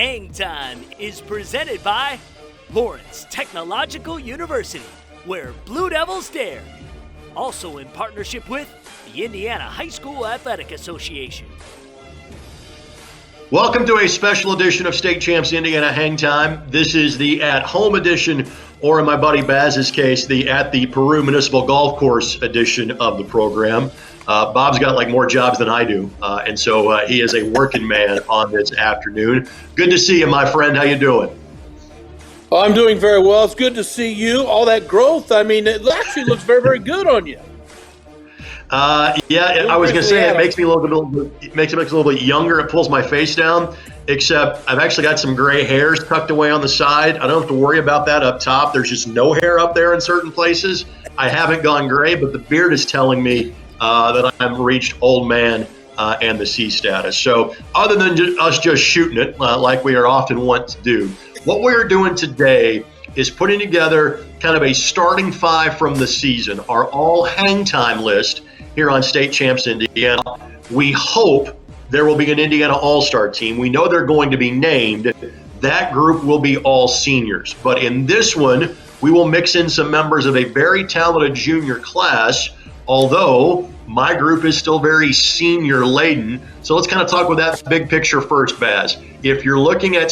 Hangtime is presented by Lawrence Technological University, where Blue Devils dare. Also in partnership with the Indiana High School Athletic Association. Welcome to a special edition of State Champs Indiana Hangtime. This is the at-home edition, or in my buddy Baz's case, the at the Peru Municipal Golf Course edition of the program. Bob's got like more jobs than I do, and so he is a working man on this afternoon. Good to see you, my friend. How you doing? Well, I'm doing very well. It's good to see you. All that growth, I mean, it actually looks very, very good on you. Yeah, I was going to say it makes me a little bit younger. It pulls my face down, except I've actually got some gray hairs tucked away on the side. I don't have to worry about that up top. There's just no hair up there in certain places. I haven't gone gray, but the beard is telling me that I've reached old man and the C status. So other than us just shooting it like we are often wont to do, what we're doing today is putting together kind of a starting five from the season, our all hang time list here on State Champs Indiana. We hope there will be an Indiana All-Star team. We know they're going to be named. That group will be all seniors. But in this one, we will mix in some members of a very talented junior class, although my group is still very senior laden. So let's kind of talk with that big picture first, Baz. If you're looking at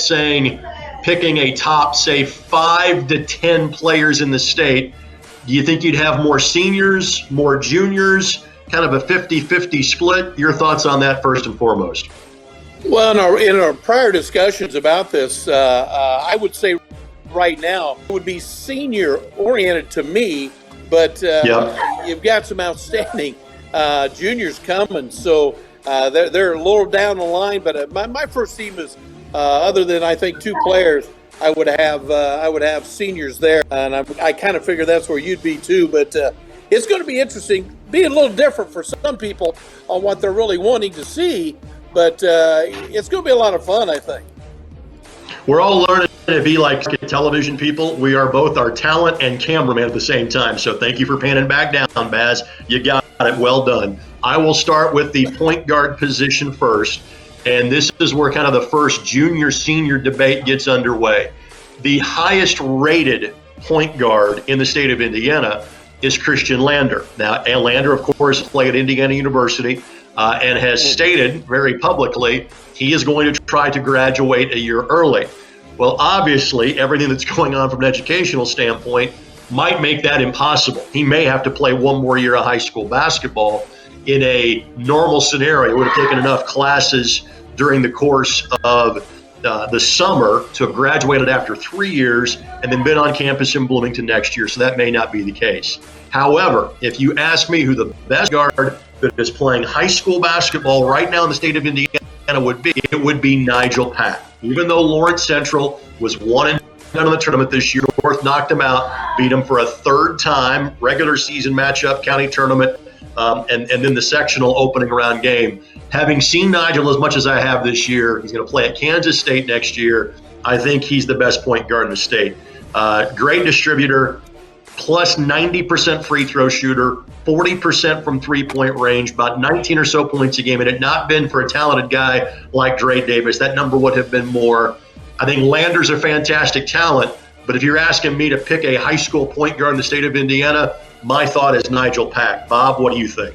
picking a top, say, 5 to 10 players in the state, do you think you'd have more seniors, more juniors, kind of a 50-50 split? Your thoughts on that first and foremost? Well, in our prior discussions about this, I would say right now it would be senior-oriented to me, but you've got some outstanding juniors coming, so they're a little down the line. But my first team is, other than I think 2 players, I would have seniors there, and I kind of figure that's where you'd be too. But it's going to be interesting, being a little different for some people on what they're really wanting to see. But it's going to be a lot of fun, I think. We're all learning to be like television people. We are both our talent and cameraman at the same time. So thank you for panning back down, Baz. You got it. Well done. I will start with the point guard position first. And this is where kind of the first junior-senior debate gets underway. The highest rated point guard in the state of Indiana is Christian Lander. Now, Lander, of course, played at Indiana University and has stated very publicly he is going to try to graduate a year early. Well, obviously, everything that's going on from an educational standpoint might make that impossible. He may have to play one more year of high school basketball. In a normal scenario, it would have taken enough classes during the course of the summer to have graduated after 3 years and then been on campus in Bloomington next year, so that may not be the case. However, if you ask me who the best guard that is playing high school basketball right now in the state of Indiana would be, it would be Nigel Pack. Even though Lawrence Central was 1-0 in the tournament this year, North knocked him out, beat him for a third time, regular season matchup, county tournament, and then the sectional opening round game. Having seen Nigel as much as I have this year, he's going to play at Kansas State next year. I think he's the best point guard in the state. Great distributor, plus 90% free throw shooter, 40% from three-point range, about 19 or so points a game. And it had not been for a talented guy like Dre Davis, that number would have been more. I think Lander's a fantastic talent, but if you're asking me to pick a high school point guard in the state of Indiana, my thought is Nigel Pack. Bob, what do you think?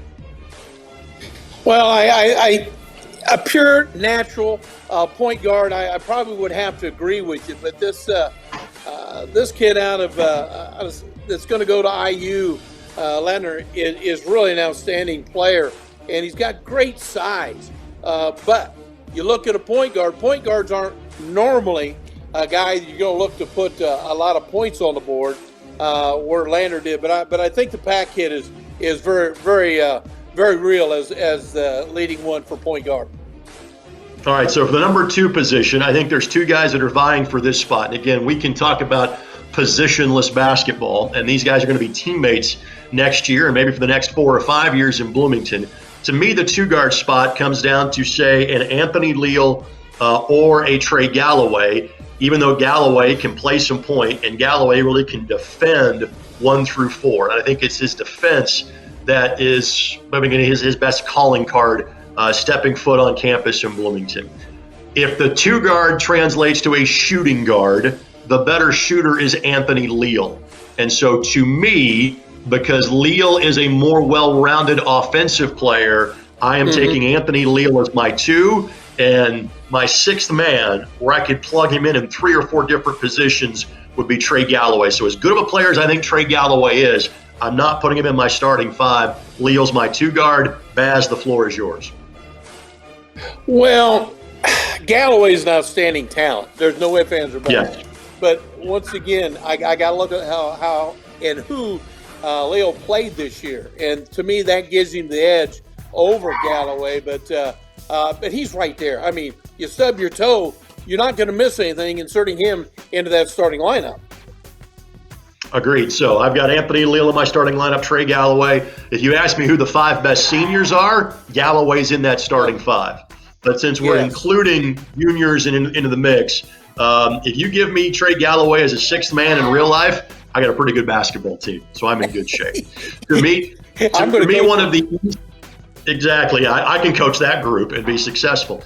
Well, I a pure natural point guard, I probably would have to agree with you. But this kid out of that's going to go to IU, Lander, is really an outstanding player, and he's got great size. But you look at a point guard. Point guards aren't normally a guy you're going to look to put a lot of points on the board. Where Lander did, but I think the Pack kid is very, very, very real as the leading one for point guard. All right, so for the number 2 position, I think there's 2 guys that are vying for this spot. And again, we can talk about positionless basketball, and these guys are going to be teammates next year and maybe for the next 4 or 5 years in Bloomington. To me, the 2-guard spot comes down to, say, an Anthony Leal or a Trey Galloway. Even though Galloway can play some point, and Galloway really can defend 1 through 4. And I think it's his defense that is maybe his best calling card stepping foot on campus in Bloomington. If the two guard translates to a shooting guard, the better shooter is Anthony Leal. And so to me, because Leal is a more well-rounded offensive player, I am taking Anthony Leal as my 2, and my 6th man, where I could plug him in 3 or 4 different positions, would be Trey Galloway. So as good of a player as I think Trey Galloway is, I'm not putting him in my starting 5. Leal's my 2 guard. Baz, the floor is yours. Well, Galloway's an outstanding talent. There's no ifs, ands, or buts. Yes. But once again, I got to look at how and who Leo played this year. And to me, that gives him the edge over Galloway. But he's right there. I mean, you stub your toe, you're not going to miss anything inserting him into that starting lineup. Agreed. So I've got Anthony Leal in my starting lineup, Trey Galloway. If you ask me who the 5 best seniors are, Galloway's in that starting 5. But since we're including juniors into the mix, if you give me Trey Galloway as a 6th man in real life, I got a pretty good basketball team. So I'm in good shape. To me, one of the exactly, I can coach that group and be successful.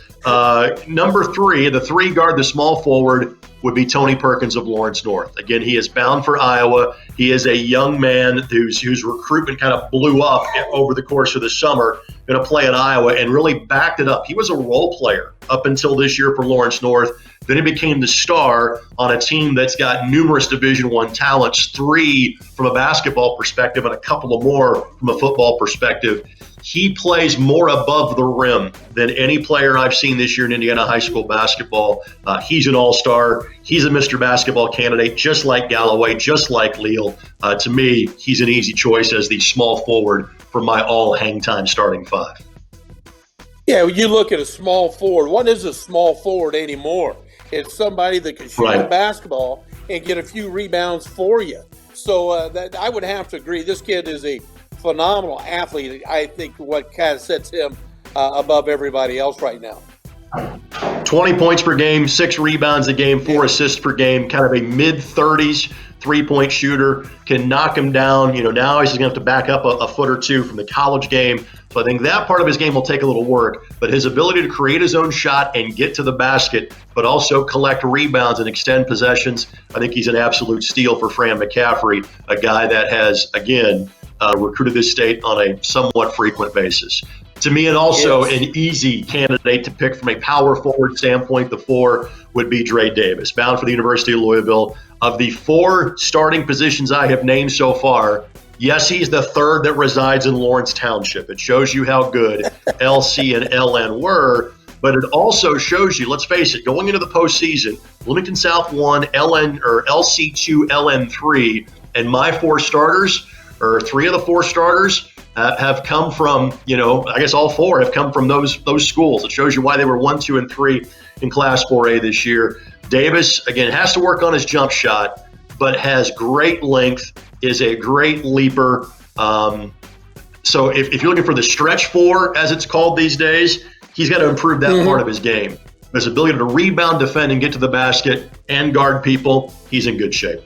Number 3, the 3 guard, the small forward, would be Tony Perkins of Lawrence North. Again, he is bound for Iowa. He is a young man whose recruitment kind of blew up over the course of the summer, going to play at Iowa, and really backed it up. He was a role player up until this year for Lawrence North. Then he became the star on a team that's got numerous Division I talents, 3 from a basketball perspective and a couple of more from a football perspective. He plays more above the rim than any player I've seen this year in Indiana high school basketball. He's an all-star. He's a Mr. Basketball candidate, just like Galloway, just like Leal. To me, he's an easy choice as the small forward for my All Hangtime starting 5. Yeah, when you look at a small forward, what is a small forward anymore? It's somebody that can shoot a basketball and get a few rebounds for you. So that I would have to agree. This kid is a phenomenal athlete. I think what kind of sets him above everybody else right now. 20 points per game, 6 rebounds a game, 4 assists per game, kind of a mid-30s three-point shooter, can knock him down. Now he's going to have to back up a foot or 2 from the college game. So I think that part of his game will take a little work, but his ability to create his own shot and get to the basket, but also collect rebounds and extend possessions, I think he's an absolute steal for Fran McCaffrey, a guy that has, again, recruited this state on a somewhat frequent basis. To me, and also an easy candidate to pick from a power forward standpoint, the 4 would be Dre Davis, bound for the University of Louisville. Of the 4 starting positions I have named so far, yes, he's the 3rd that resides in Lawrence Township. It shows you how good LC and LN were, but it also shows you, let's face it, going into the postseason, Bloomington South 1, LN or LC 2, LN 3, and my 4 starters, or 3 of the 4 starters, have come from, I guess all 4 have come from those schools. It shows you why they were 1, 2, and 3 in Class 4A this year. Davis, again, has to work on his jump shot, but has great length, is a great leaper. So if you're looking for the stretch 4, as it's called these days, he's got to improve that part of his game. His ability to rebound, defend, and get to the basket and guard people, he's in good shape.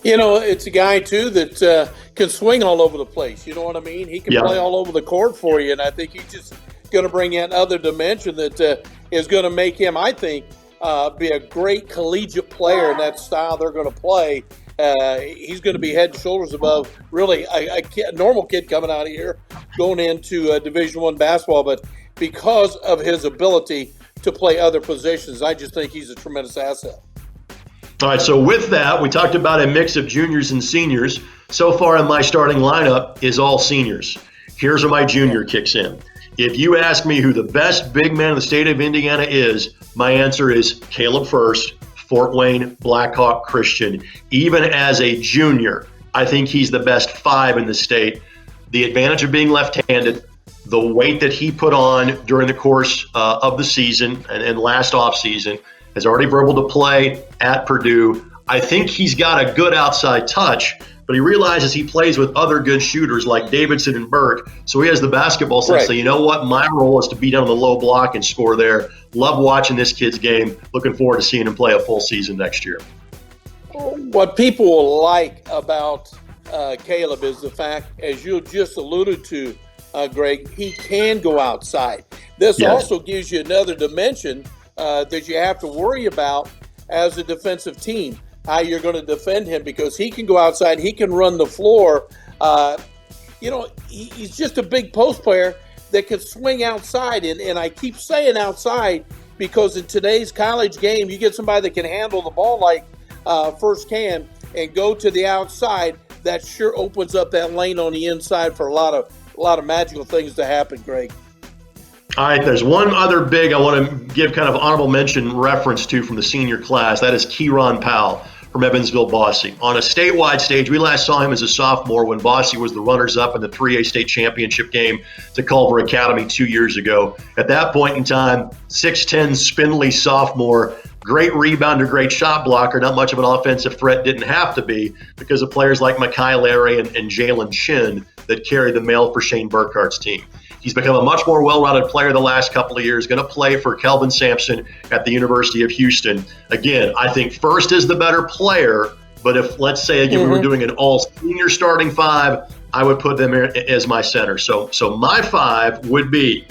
It's a guy, too, that can swing all over the place. You know what I mean? He can play all over the court for you, and I think he's just going to bring in other dimension that is going to make him, I think, be a great collegiate player in that style they're going to play. He's going to be head and shoulders above really a normal kid coming out of here going into Division I basketball, but because of his ability to play other positions, I just think he's a tremendous asset. All right, so with that, we talked about a mix of juniors and seniors. So far in my starting lineup is all seniors. Here's where my junior kicks in. If you ask me who the best big man in the state of Indiana is, my answer is Caleb First, Fort Wayne Blackhawk Christian. Even as a junior, I think he's the best 5 in the state. The advantage of being left-handed, the weight that he put on during the course of the season and last offseason, has already verbal to play at Purdue. I think he's got a good outside touch, but he realizes he plays with other good shooters like Davidson and Burke, so he has the basketball sense. So you know what? My role is to be down on the low block and score there. Love watching this kid's game. Looking forward to seeing him play a full season next year. What people will like about Caleb is the fact, as you just alluded to, Greg, he can go outside. This Yes. also gives you another dimension that you have to worry about as a defensive team, how you're going to defend him, because he can go outside, he can run the floor. He's just a big post player that can swing outside. And I keep saying outside because in today's college game, you get somebody that can handle the ball like First can and go to the outside. That sure opens up that lane on the inside for a lot of magical things to happen, Greg. All right, there's one other big I want to give kind of honorable mention reference to from the senior class. That is Kieran Powell from Evansville-Bosse. On a statewide stage, we last saw him as a sophomore when Bosse was the runners-up in the 3A state championship game to Culver Academy 2 years ago. At that point in time, 6'10", spindly sophomore, great rebounder, great shot blocker, not much of an offensive threat, didn't have to be because of players like Makai Larry and Jalen Shin that carried the mail for Shane Burkhart's team. He's become a much more well-rounded player the last couple of years, going to play for Kelvin Sampson at the University of Houston. Again, I think First is the better player, but if, let's say, again, we were doing an all-senior starting five, I would put them as my center. So my five would be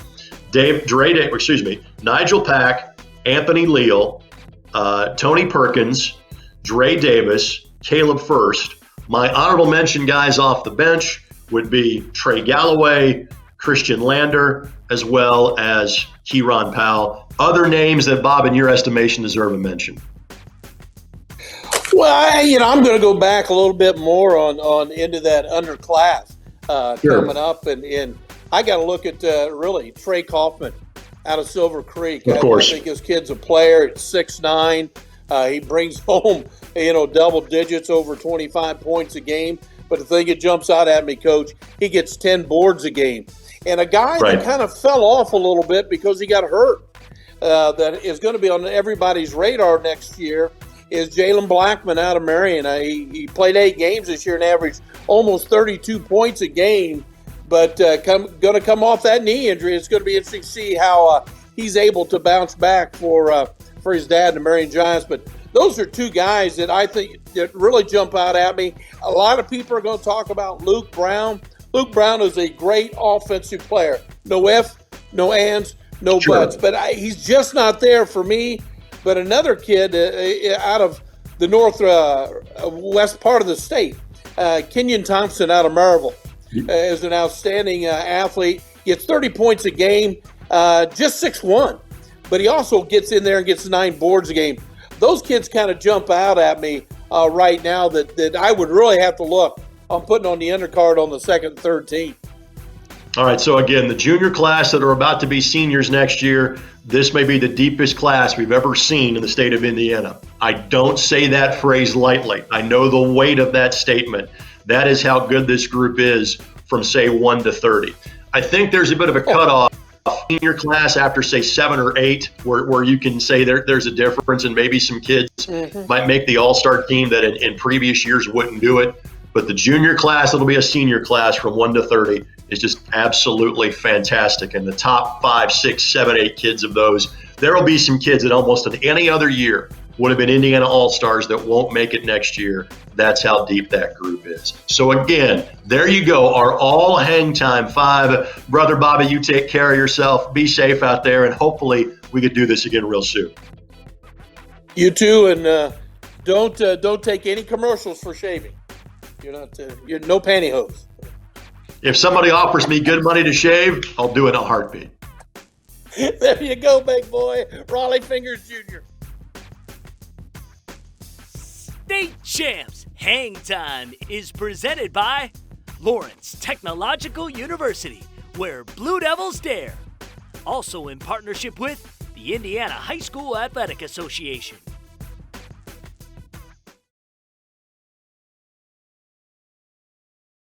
Nigel Pack, Anthony Leal, Tony Perkins, Dre Davis, Caleb First. My honorable mention guys off the bench would be Trey Galloway, Christian Lander, as well as Kieran Powell. Other names that, Bob, in your estimation, deserve a mention? Well, I'm going to go back a little bit more on into that underclass coming up, and I got to look at really Trey Kaufman out of Silver Creek. Of course. I think this kid's a player at 6'9". He brings home double digits, over 25 points a game. But the thing that jumps out at me, Coach, he gets 10 boards a game. And a guy that kind of fell off a little bit because he got hurt, that is going to be on everybody's radar next year, is Jalen Blackman out of Marion. He played 8 games this year and averaged almost 32 points a game, but going to come off that knee injury. It's going to be interesting to see how he's able to bounce back for his dad, the Marion Giants. But those are two guys that I think that really jump out at me. A lot of people are going to talk about Luke Brown. Luke Brown is a great offensive player. No ifs, no ands, no buts. But he's just not there for me. But another kid out of the northwest part of the state, Kenyon Thompson out of Maryville, is an outstanding athlete. Gets 30 points a game, just 6'1". But he also gets in there and gets 9 boards a game. Those kids kind of jump out at me right now that I would really have to look on putting on the undercard on the second and third team. All right, so again, the junior class that are about to be seniors next year, this may be the deepest class we've ever seen in the state of Indiana. I don't say that phrase lightly. I know the weight of that statement. That is how good this group is from, say, 1 to 30. I think there's a bit of a cutoff senior class after, say, 7 or 8, where you can say there's a difference, and maybe some kids might make the all-star team that in previous years wouldn't do it. But the junior class, it'll be a senior class from 1 to 30, is just absolutely fantastic. And the top 5, 6, 7, 8 kids of those, there will be some kids that almost in any other year would have been Indiana All-Stars that won't make it next year. That's how deep that group is. So again, there you go, our All Hangtime 5. Brother Bobby, you take care of yourself. Be safe out there, and hopefully we could do this again real soon. You too, and don't take any commercials for shaving. You're no pantyhose. If somebody offers me good money to shave, I'll do it in a heartbeat. There you go, big boy. Raleigh Fingers Jr. State Champs Hang Time is presented by Lawrence Technological University, where Blue Devils dare. Also in partnership with the Indiana High School Athletic Association.